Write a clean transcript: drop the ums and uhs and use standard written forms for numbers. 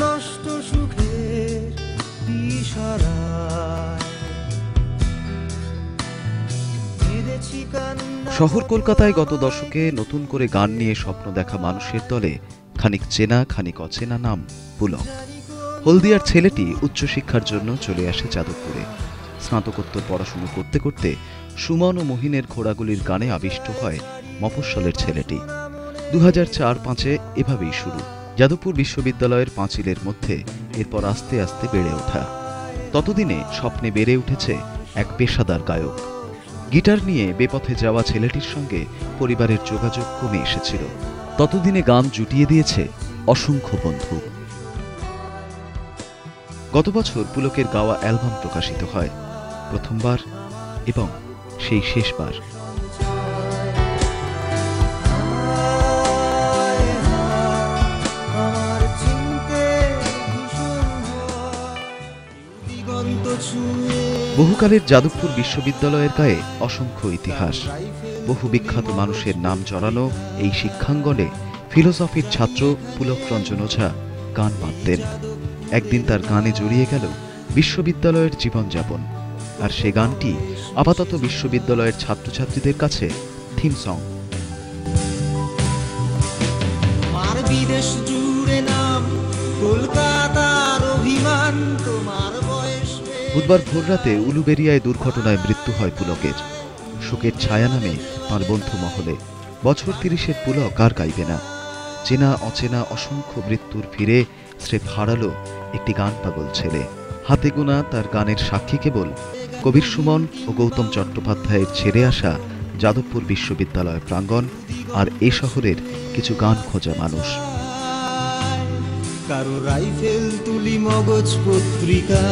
নষ্ট সুখের শহর কলকাতায় গত দশকে নতুন করে গান নিয়ে স্বপ্ন দেখা মানুষের দলে খানিক চেনা খানিক অচেনা নাম পুলক। হলদিয়ার ছেলেটি উচ্চশিক্ষার জন্য চলে আসে যাদবপুরে। স্নাতকোত্তর পড়াশুনো করতে করতে সুমন ও মহিনের ঘোড়াগুলির গানে আবিষ্ট হয় মফস্বলের ছেলেটি। 2004-05 এভাবেই শুরু যাদবপুর বিশ্ববিদ্যালয়ের পাঁচিলের মধ্যে, এরপর আস্তে আস্তে বেড়ে ওঠা। ততদিনে স্বপ্নে বেড়ে উঠেছে এক পেশাদার গায়ক। গিটার নিয়ে বেপথে যাওয়া ছেলেটির সঙ্গে পরিবারের যোগাযোগ কমে এসেছিল। ততদিনে গান জুটিয়ে দিয়েছে অসংখ্য বন্ধু। গত বছর পুলকের গাওয়া অ্যালবাম প্রকাশিত হয়, প্রথমবার এবং সেই শেষবার। বহুকালের যাদবপুর বিশ্ববিদ্যালয়ের গায়ে অসংখ্য ইতিহাস। বহু বিখ্যাত মানুষের নাম জড়ানো এই শিক্ষাঙ্গনে ফিলোসফির ছাত্র পুলক রঞ্জন ওঝা গান বাঁধতেন। একদিন তার গানে জড়িয়ে গেল বিশ্ববিদ্যালয়ের জীবনযাপন, আর সে গানটি আপাতত বিশ্ববিদ্যালয়ের ছাত্রছাত্রীদের কাছে থিম সং। বুধবার ভোররাতে উলুবেড়িয়ায় দুর্ঘটনায় মৃত্যু হয় পুলকের। শোকের ছায়া নামে তাঁর বন্ধু মহলে। বছর 30-এর পুলক আর গাইবে না। চেনা অচেনা অসংখ্য মৃত্যুর ফিরে স্রেফ হারালো একটি গান পাগল ছেলে। হাতে গোনা তার গানের সাক্ষী কেবল কবির সুমন ও গৌতম চট্টোপাধ্যায়ের ছেড়ে আসা যাদবপুর বিশ্ববিদ্যালয় প্রাঙ্গণ আর এ শহরের কিছু গান খোঁজা মানুষ। কারো রাইফেল তুলি মগজ পত্রিকা।